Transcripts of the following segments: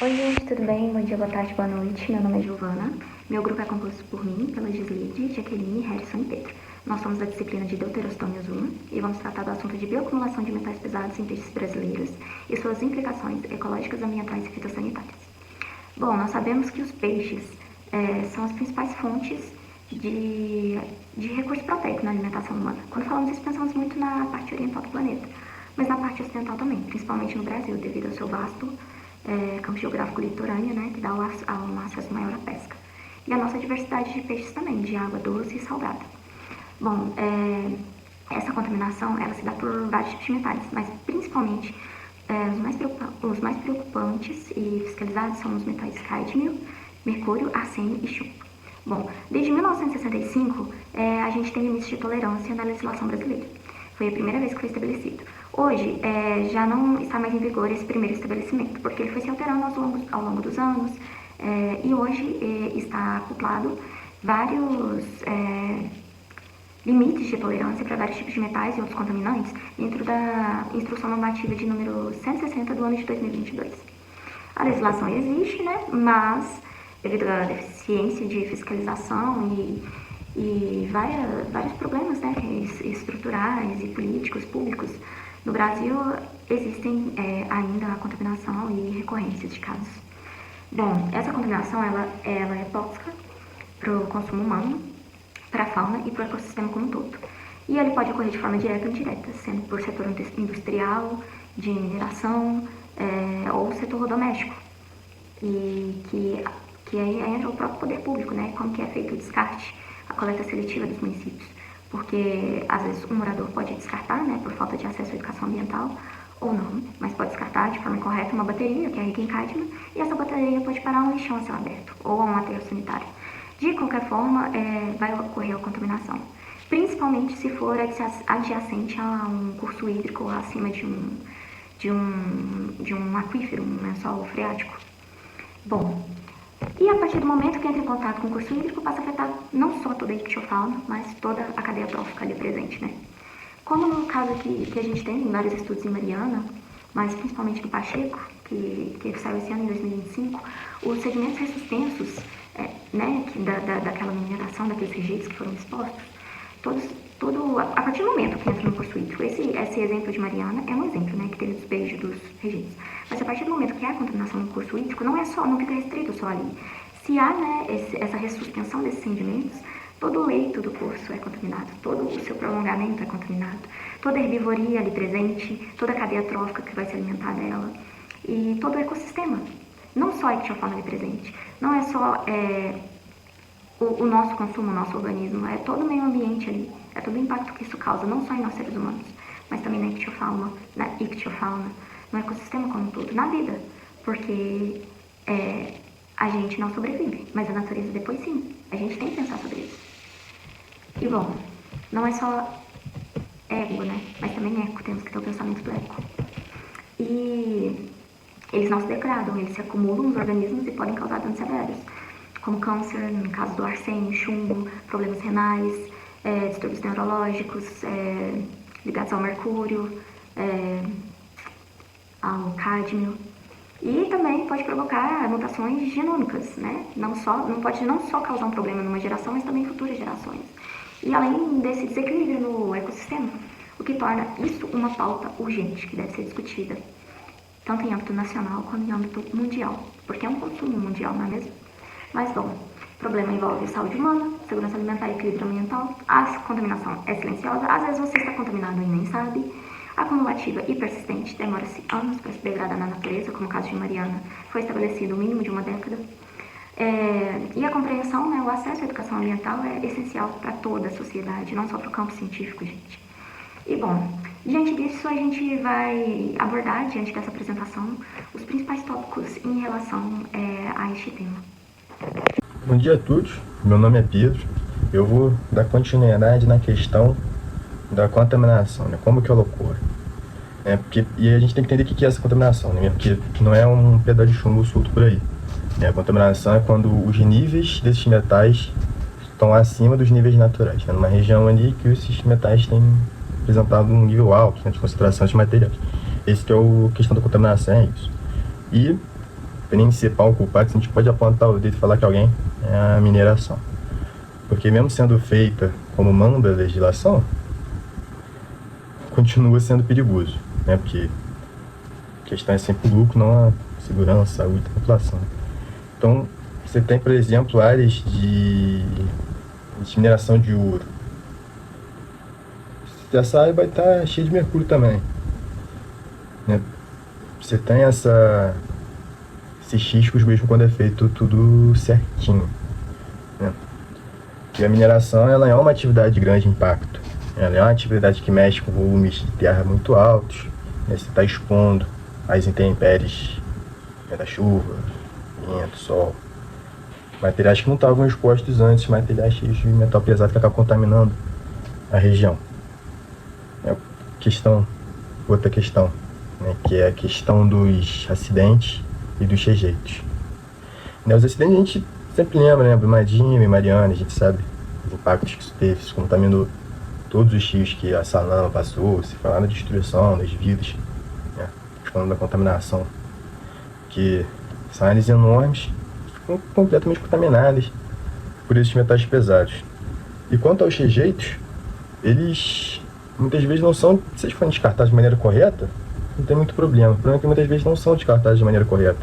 Oi gente, tudo bem? Bom dia, boa tarde, boa noite. Meu nome é Giovana. Meu grupo é composto por mim, pela Gisleide, Jaqueline, Harrison e Pedro. Nós somos da disciplina de Deuterostômios 1 e vamos tratar do assunto de bioacumulação de metais pesados em peixes brasileiros e suas implicações ecológicas, ambientais e fitossanitárias. Bom, nós sabemos que os peixes são as principais fontes de recurso proteico na alimentação humana. Quando falamos isso, pensamos muito na parte oriental do planeta, mas na parte ocidental também, principalmente no Brasil, devido ao seu vasto campo geográfico litorâneo, né, que dá um acesso maior à pesca. E a nossa diversidade de peixes também, de água doce e salgada. Bom, essa contaminação ela se dá por vários tipos de metais, mas principalmente os mais preocupantes e fiscalizados são os metais cádmio, mercúrio, arsênio e chumbo. Bom, desde 1965 a gente tem limites de tolerância na legislação brasileira. Foi a primeira vez que foi estabelecido. Hoje, já não está mais em vigor esse primeiro estabelecimento, porque ele foi se alterando ao longo dos anos, e hoje está acoplado vários limites de tolerância para vários tipos de metais e outros contaminantes dentro da Instrução Normativa de número 160 do ano de 2022. A legislação existe, né, mas devido à deficiência de fiscalização e vários problemas, né, estruturais e políticos públicos, no Brasil existem ainda a contaminação e recorrências de casos. Bom, essa contaminação ela é tóxica para o consumo humano, para a fauna e para o ecossistema como um todo. E ele pode ocorrer de forma direta ou indireta, sendo por setor industrial, de mineração ou setor doméstico. E que aí entra o próprio poder público, né? Como que é feito o descarte, a coleta seletiva dos municípios. Porque às vezes um morador pode descartar, né, por falta de acesso à educação ambiental, ou não, mas pode descartar de forma correta uma bateria, que é rica em cádmio, e essa bateria pode parar um lixão a céu aberto, ou a um aterro sanitário. De qualquer forma, vai ocorrer a contaminação, principalmente se for adjacente a um curso hídrico ou acima de um aquífero, um lençol freático. Bom, e a partir do momento que entra em contato com o curso hídrico, passa a afetar não só toda a ictiofauna, mas toda a cadeia trófica ali presente, né? Como no caso que a gente tem em vários estudos em Mariana, mas principalmente no Pacheco, que saiu esse ano em 2025, os sedimentos ressuspensos, né, daquela mineração, daqueles rejeitos que foram expostos, a partir do momento que entra no curso hídrico, esse exemplo de Mariana é um exemplo, né, que teve despejo dos rejeitos. Mas a partir do momento que há a contaminação no curso hídrico, não fica restrito só ali. Se há, né, essa ressuspensión desses sedimentos, todo o leito do curso é contaminado, todo o seu prolongamento é contaminado, toda a herbivoria ali presente, toda a cadeia trófica que vai se alimentar dela e todo o ecossistema. Não só a ictiofauna ali presente, não é só o nosso consumo, o nosso organismo, é todo o meio ambiente ali, é todo o impacto que isso causa, não só em nós seres humanos, mas também na ictiofauna, no ecossistema como um todo, na vida, porque a gente não sobrevive, mas a natureza depois sim, a gente tem que pensar sobre isso. E bom, não é só ego, né, mas também eco, temos que ter o pensamento do eco. E eles não se degradam, eles se acumulam nos organismos e podem causar danos severos, como câncer, no caso do arsênio, chumbo, problemas renais, distúrbios neurológicos ligados ao mercúrio, ao cádmio. E também pode provocar mutações genômicas, né? Pode não só causar um problema numa geração, mas também em futuras gerações. E além desse desequilíbrio no ecossistema, o que torna isso uma pauta urgente que deve ser discutida, tanto em âmbito nacional quanto em âmbito mundial, porque é um consumo mundial, não é mesmo? Mas bom, o problema envolve saúde humana, segurança alimentar e equilíbrio ambiental, a contaminação é silenciosa, às vezes você está contaminado e nem sabe, acumulativa e persistente, demora-se anos para se degradar na natureza, como o caso de Mariana, foi estabelecido o mínimo de uma década. E a compreensão, né, o acesso à educação ambiental é essencial para toda a sociedade, não só para o campo científico, gente. E bom, diante disso a gente vai abordar, diante dessa apresentação, os principais tópicos em relação a este tema. Bom dia a todos, meu nome é Pedro, eu vou dar continuidade na questão da contaminação, né? Como que ela ocorre. E a gente tem que entender o que é essa contaminação, né? Porque não é um pedaço de chumbo solto por aí. A contaminação é quando os níveis desses metais estão acima dos níveis naturais, né? Numa região ali que esses metais têm apresentado um nível alto, né, de concentração de materiais. Esse que é a questão da contaminação, é isso. E principal culpado, a gente pode apontar o dedo e falar que alguém é a mineração. Porque mesmo sendo feita como manda a legislação, continua sendo perigoso, né? Porque a questão é sempre o lucro, não a segurança, saúde da população. Então, você tem, por exemplo, áreas de mineração de ouro. Essa área vai estar cheia de mercúrio também, né? Você tem esses riscos mesmo quando é feito tudo certinho, né? E a mineração, ela é uma atividade de grande impacto. Ela é uma atividade que mexe com volumes de terra muito altos, né? Você está expondo as intempéries, né, da chuva, vento, sol. Materiais que não estavam expostos antes, materiais cheios de metal pesado que acabam contaminando a região. Outra questão, né, que é a questão dos acidentes e dos rejeitos. Né, os acidentes a gente sempre lembra, né, Brumadinho e Mariana, a gente sabe os impactos que isso teve, isso contaminou todos os rios que a Salama passou, se falar da destruição das vidas, né, falando da contaminação, que são áreas enormes, ficam completamente contaminadas por esses metais pesados. E quanto aos rejeitos, eles muitas vezes não são, se eles forem descartados de maneira correta, não tem muito problema. O problema é que muitas vezes não são descartados de maneira correta.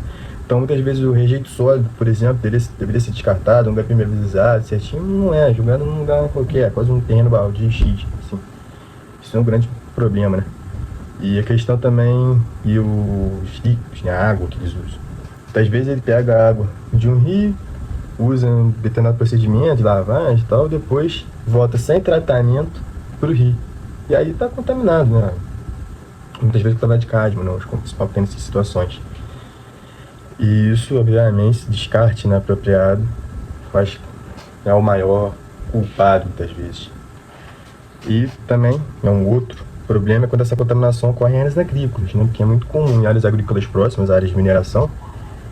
Então, muitas vezes o rejeito sólido, por exemplo, deveria ser descartado, um lugar primerizado, certinho, não é, jogado num lugar qualquer, quase um terreno baldio X, assim. Isso é um grande problema, né? E a questão também, e os líquidos, né, a água que eles usam. Muitas vezes ele pega a água de um rio, usa um determinado procedimento de lavagem e tal, depois volta sem tratamento para o rio. E aí está contaminado, né? Muitas vezes com lavagem de cádmio, né? Os principais tem nessas situações. E isso, obviamente, esse descarte inapropriado é o maior culpado, muitas vezes. E também é um outro problema quando essa contaminação ocorre em áreas agrícolas, né? Porque é muito comum em áreas agrícolas próximas, áreas de mineração,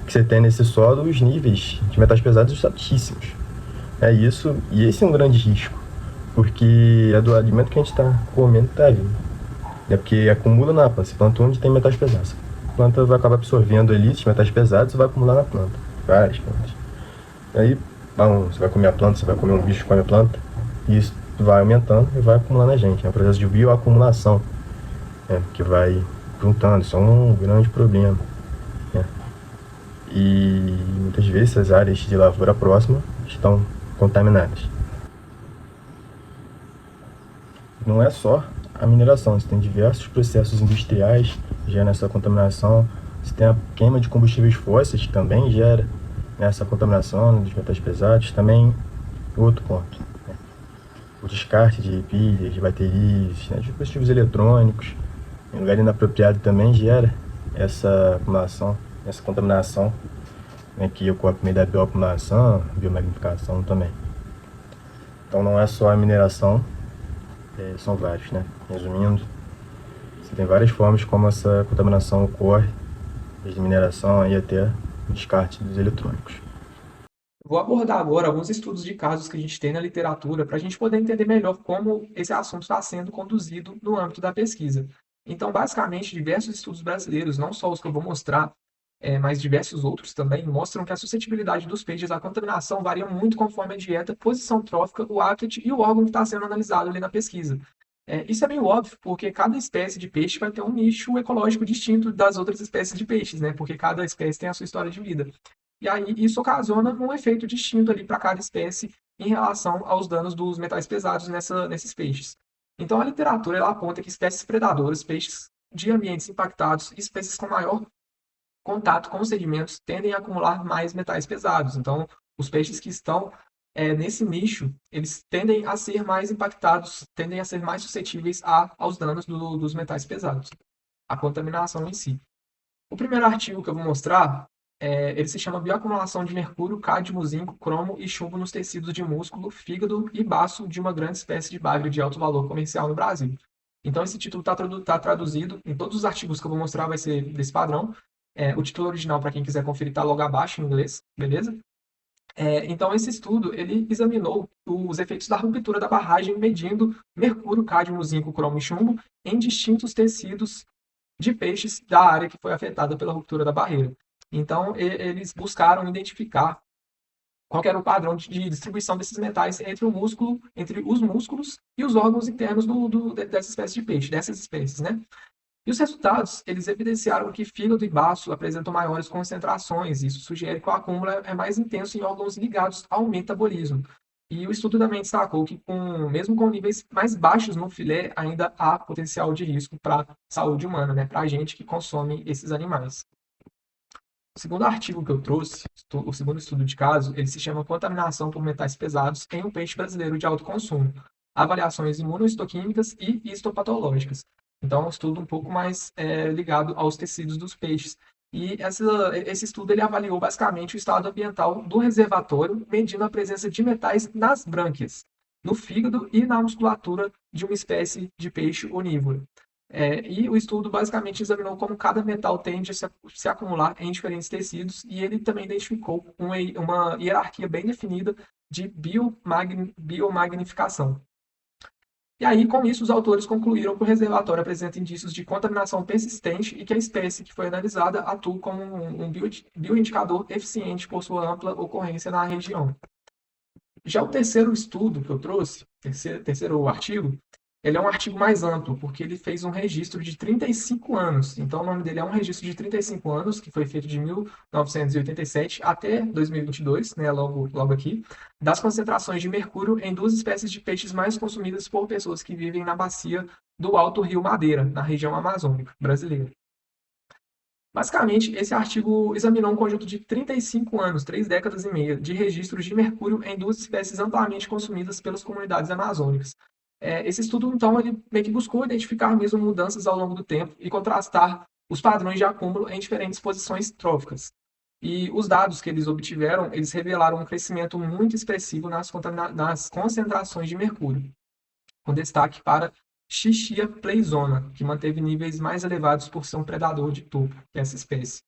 que você tem nesse solo os níveis de metais pesados altíssimos. E esse é um grande risco, porque é do alimento que a gente está comendo que está vindo. É porque acumula na planta, você planta onde tem metais pesados. A planta vai acabar absorvendo ali esses metais pesados e vai acumular na planta, várias plantas. E aí, você vai comer a planta, você vai comer um bicho que come a planta, e isso vai aumentando e vai acumulando a gente. É um processo de bioacumulação, né, que vai juntando, isso é um grande problema, né? E muitas vezes essas áreas de lavoura próxima estão contaminadas. Não é só a mineração, você tem diversos processos industriais que geram essa contaminação. Você tem a queima de combustíveis fósseis, que também gera, né, essa contaminação dos metais pesados. Também, outro ponto, né, o descarte de pilhas, de baterias, né, de dispositivos eletrônicos, em lugar inapropriado também gera essa acumulação, essa contaminação, né, que ocorre por meio da bioacumulação, biomagnificação também. Então não é só a mineração, são vários, né? Resumindo, você tem várias formas como essa contaminação ocorre, desde mineração aí até o descarte dos eletrônicos. Vou abordar agora alguns estudos de casos que a gente tem na literatura para a gente poder entender melhor como esse assunto está sendo conduzido no âmbito da pesquisa. Então, basicamente, diversos estudos brasileiros, não só os que eu vou mostrar, mas diversos outros também, mostram que a suscetibilidade dos peixes à contaminação varia muito conforme a dieta, posição trófica, o habitat e o órgão que está sendo analisado ali na pesquisa. Isso é meio óbvio, porque cada espécie de peixe vai ter um nicho ecológico distinto das outras espécies de peixes, né? Porque cada espécie tem a sua história de vida. E aí isso ocasiona um efeito distinto ali para cada espécie em relação aos danos dos metais pesados nesses peixes. Então a literatura ela aponta que espécies predadoras, peixes de ambientes impactados, espécies com maior contato com os sedimentos tendem a acumular mais metais pesados. Então, os peixes que estão nesse nicho, eles tendem a ser mais impactados, tendem a ser mais suscetíveis aos danos dos metais pesados, a contaminação em si. O primeiro artigo que eu vou mostrar, ele se chama Bioacumulação de mercúrio, cádmio, zinco, cromo e chumbo nos tecidos de músculo, fígado e baço de uma grande espécie de bagre de alto valor comercial no Brasil. Então, esse título está traduzido, em todos os artigos que eu vou mostrar vai ser desse padrão. O título original, para quem quiser conferir, está logo abaixo em inglês, beleza? Então, esse estudo ele examinou os efeitos da ruptura da barragem medindo mercúrio, cádmio, zinco, cromo e chumbo em distintos tecidos de peixes da área que foi afetada pela ruptura da barreira. Então, eles buscaram identificar qual que era o padrão de distribuição desses metais entre entre os músculos e os órgãos internos dessa espécie de peixe, dessas espécies, né? E os resultados, eles evidenciaram que fígado e baço apresentam maiores concentrações. Isso sugere que o acúmulo é mais intenso em órgãos ligados ao metabolismo. E o estudo também destacou que, mesmo com níveis mais baixos no filé, ainda há potencial de risco para a saúde humana, né? Para a gente que consome esses animais. O segundo artigo que eu trouxe, o segundo estudo de caso, ele se chama Contaminação por metais pesados em um peixe brasileiro de alto consumo. Avaliações imunohistoquímicas e histopatológicas. Então, é um estudo um pouco mais ligado aos tecidos dos peixes. E esse estudo ele avaliou basicamente o estado ambiental do reservatório, medindo a presença de metais nas brânquias, no fígado e na musculatura de uma espécie de peixe onívoro. E o estudo basicamente examinou como cada metal tende a se acumular em diferentes tecidos e ele também identificou uma hierarquia bem definida de biomagnificação. E aí, com isso, os autores concluíram que o reservatório apresenta indícios de contaminação persistente e que a espécie que foi analisada atua como um bioindicador eficiente por sua ampla ocorrência na região. Já o terceiro estudo que eu trouxe, terceiro artigo, ele é um artigo mais amplo, porque ele fez um registro de 35 anos. Então, o nome dele é um registro de 35 anos, que foi feito de 1987 até 2022, né, logo aqui, das concentrações de mercúrio em duas espécies de peixes mais consumidas por pessoas que vivem na bacia do Alto Rio Madeira, na região amazônica brasileira. Basicamente, esse artigo examinou um conjunto de 35 anos, 3 décadas e meia, de registros de mercúrio em duas espécies amplamente consumidas pelas comunidades amazônicas. Esse estudo, então, ele meio que buscou identificar mesmo mudanças ao longo do tempo e contrastar os padrões de acúmulo em diferentes posições tróficas. E os dados que eles obtiveram, eles revelaram um crescimento muito expressivo nas concentrações de mercúrio, com destaque para Xixia pleizona, que manteve níveis mais elevados por ser um predador de topo, que é essa espécie.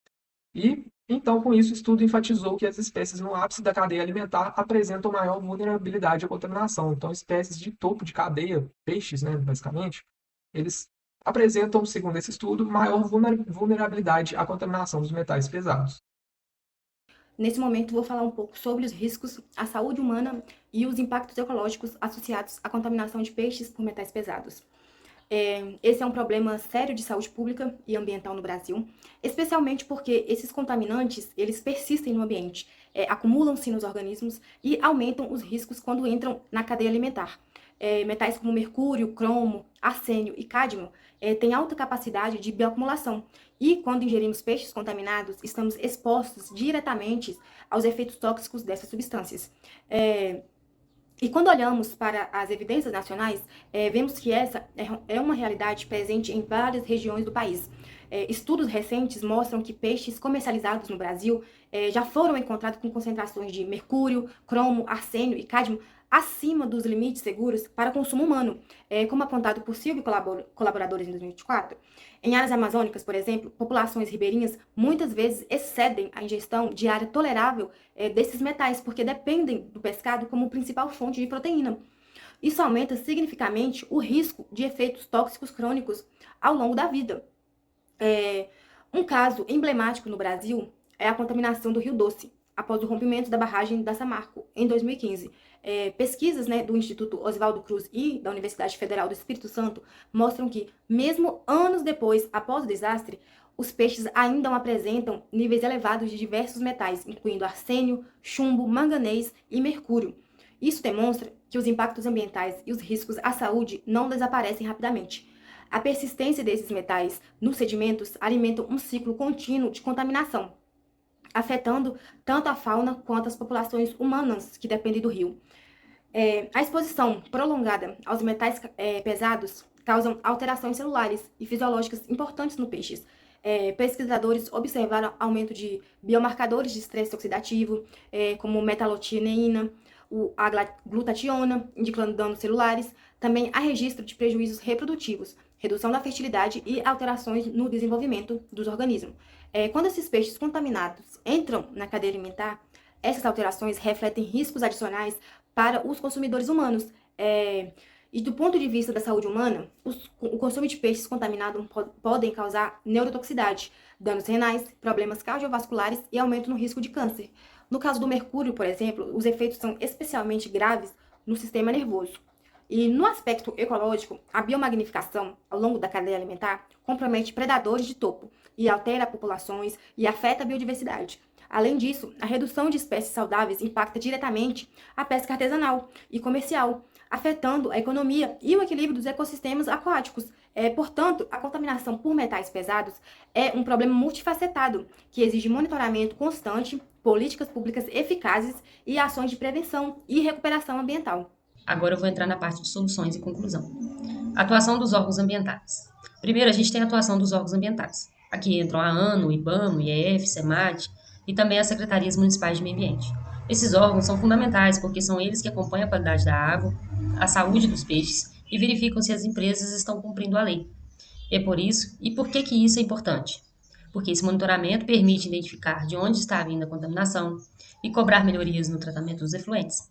E, então, com isso, o estudo enfatizou que as espécies no ápice da cadeia alimentar apresentam maior vulnerabilidade à contaminação. Então, espécies de topo de cadeia, peixes, né, basicamente, eles apresentam, segundo esse estudo, maior vulnerabilidade à contaminação dos metais pesados. Nesse momento, vou falar um pouco sobre os riscos à saúde humana e os impactos ecológicos associados à contaminação de peixes por metais pesados. Esse é um problema sério de saúde pública e ambiental no Brasil, especialmente porque esses contaminantes, eles persistem no ambiente, acumulam-se nos organismos e aumentam os riscos quando entram na cadeia alimentar. Metais como mercúrio, cromo, arsênio e cádmio têm alta capacidade de bioacumulação e, quando ingerimos peixes contaminados, estamos expostos diretamente aos efeitos tóxicos dessas substâncias. E quando olhamos para as evidências nacionais, vemos que essa é uma realidade presente em várias regiões do país. Estudos recentes mostram que peixes comercializados no Brasil já foram encontrados com concentrações de mercúrio, cromo, arsênio e cádmio acima dos limites seguros para consumo humano, como apontado por Silvio e colaboradores em 2024. Em áreas amazônicas, por exemplo, populações ribeirinhas muitas vezes excedem a ingestão diária tolerável desses metais, porque dependem do pescado como principal fonte de proteína. Isso aumenta significativamente o risco de efeitos tóxicos crônicos ao longo da vida. Um caso emblemático no Brasil é a contaminação do Rio Doce, após o rompimento da barragem da Samarco, em 2015. Pesquisas do Instituto Oswaldo Cruz e da Universidade Federal do Espírito Santo mostram que, mesmo anos depois, após o desastre, os peixes ainda apresentam níveis elevados de diversos metais, incluindo arsênio, chumbo, manganês e mercúrio. Isso demonstra que os impactos ambientais e os riscos à saúde não desaparecem rapidamente. A persistência desses metais nos sedimentos alimenta um ciclo contínuo de contaminação, afetando tanto a fauna quanto as populações humanas que dependem do rio. A exposição prolongada aos metais pesados causam alterações celulares e fisiológicas importantes no peixes. Pesquisadores observaram aumento de biomarcadores de estresse oxidativo, como metalotineína, a glutationa, indicando danos celulares. Também há registro de prejuízos reprodutivos, redução da fertilidade e alterações no desenvolvimento dos organismos. Quando esses peixes contaminados entram na cadeia alimentar, essas alterações refletem riscos adicionais para os consumidores humanos. E do ponto de vista da saúde humana, o consumo de peixes contaminados podem causar neurotoxicidade, danos renais, problemas cardiovasculares e aumento no risco de câncer. No caso do mercúrio, por exemplo, os efeitos são especialmente graves no sistema nervoso. E no aspecto ecológico, a biomagnificação ao longo da cadeia alimentar compromete predadores de topo e altera populações e afeta a biodiversidade. Além disso, a redução de espécies saudáveis impacta diretamente a pesca artesanal e comercial, afetando a economia e o equilíbrio dos ecossistemas aquáticos. Portanto, a contaminação por metais pesados é um problema multifacetado que exige monitoramento constante, políticas públicas eficazes e ações de prevenção e recuperação ambiental. Agora eu vou entrar na parte de soluções e conclusão. Atuação dos órgãos ambientais. Primeiro, a gente tem a atuação dos órgãos ambientais. Aqui entram a ANO, o IBAMA, o IEF, SEMAD e também as secretarias municipais de meio ambiente. Esses órgãos são fundamentais porque são eles que acompanham a qualidade da água, a saúde dos peixes e verificam se as empresas estão cumprindo a lei. É por isso, e por que isso é importante? Porque esse monitoramento permite identificar de onde está vindo a contaminação e cobrar melhorias no tratamento dos efluentes.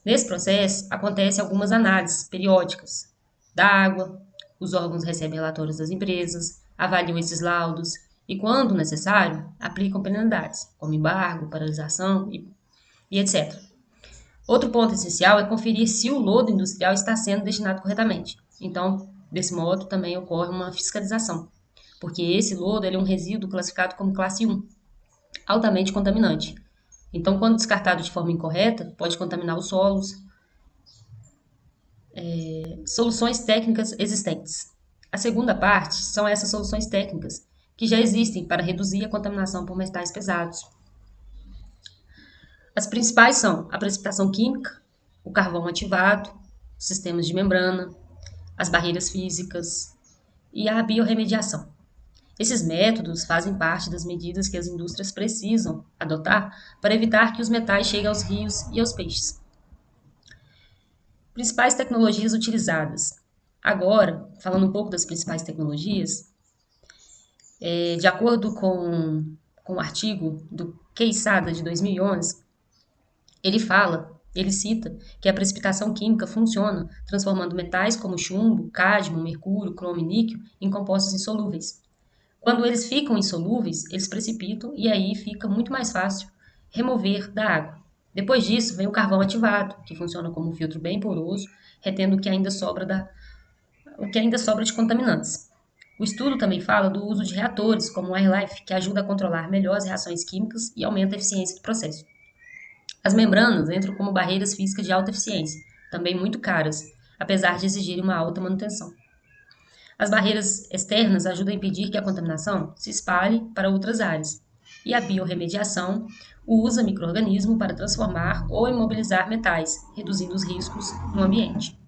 Nesse processo, acontecem algumas análises periódicas da água, os órgãos recebem relatórios das empresas, avaliam esses laudos e, quando necessário, aplicam penalidades, como embargo, paralisação e etc. Outro ponto essencial é conferir se o lodo industrial está sendo destinado corretamente. Então, desse modo, também ocorre uma fiscalização, porque esse lodo é um resíduo classificado como classe 1, altamente contaminante. Então, quando descartado de forma incorreta, pode contaminar os solos. Soluções técnicas existentes. A segunda parte são essas soluções técnicas, que já existem para reduzir a contaminação por metais pesados. As principais são a precipitação química, o carvão ativado, os sistemas de membrana, as barreiras físicas e a biorremediação. Esses métodos fazem parte das medidas que as indústrias precisam adotar para evitar que os metais cheguem aos rios e aos peixes. Principais tecnologias utilizadas. Agora, falando um pouco das principais tecnologias, de acordo com o artigo do Quesada de 2011, ele cita que a precipitação química funciona transformando metais como chumbo, cádmio, mercúrio, cromo e níquel em compostos insolúveis. Quando eles ficam insolúveis, eles precipitam e aí fica muito mais fácil remover da água. Depois disso, vem o carvão ativado, que funciona como um filtro bem poroso, retendo o que ainda sobra de contaminantes. O estudo também fala do uso de reatores, como o AirLife, que ajuda a controlar melhor as reações químicas e aumenta a eficiência do processo. As membranas entram como barreiras físicas de alta eficiência, também muito caras, apesar de exigirem uma alta manutenção. As barreiras externas ajudam a impedir que a contaminação se espalhe para outras áreas. E a biorremediação usa micro-organismos para transformar ou imobilizar metais, reduzindo os riscos no ambiente.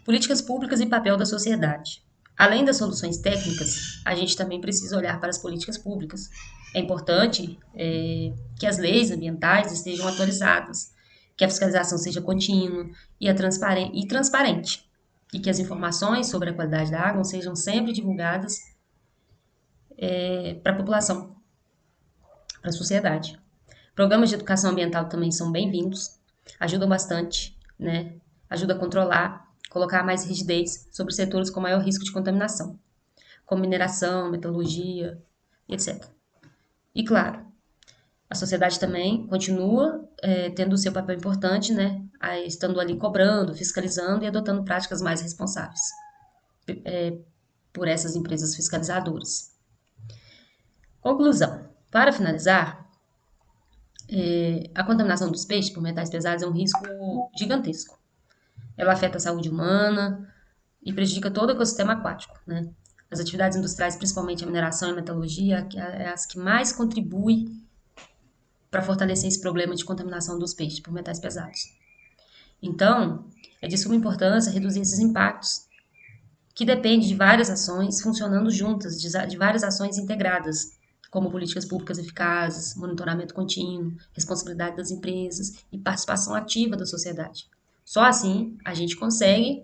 Políticas públicas e papel da sociedade. Além das soluções técnicas, a gente também precisa olhar para as políticas públicas. É importante que as leis ambientais estejam atualizadas, que a fiscalização seja contínua e transparente, e que as informações sobre a qualidade da água sejam sempre divulgadas para a população, para a sociedade. Programas de educação ambiental também são bem-vindos, ajudam bastante, né? Ajuda a controlar, colocar mais rigidez sobre setores com maior risco de contaminação, como mineração, metalurgia, etc. E, claro, a sociedade também continua tendo o seu papel importante, né? Estando ali cobrando, fiscalizando e adotando práticas mais responsáveis por essas empresas fiscalizadoras. Conclusão. Para finalizar, a contaminação dos peixes por metais pesados é um risco gigantesco. Ela afeta a saúde humana e prejudica todo o ecossistema aquático, né? As atividades industriais, principalmente a mineração e a metalurgia, é as que mais contribuem para fortalecer esse problema de contaminação dos peixes por metais pesados. Então, é de suma importância reduzir esses impactos, que depende de várias ações funcionando juntas, de várias ações integradas, como políticas públicas eficazes, monitoramento contínuo, responsabilidade das empresas e participação ativa da sociedade. Só assim a gente consegue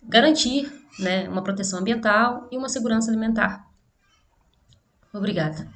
garantir, né, uma proteção ambiental e uma segurança alimentar. Obrigada.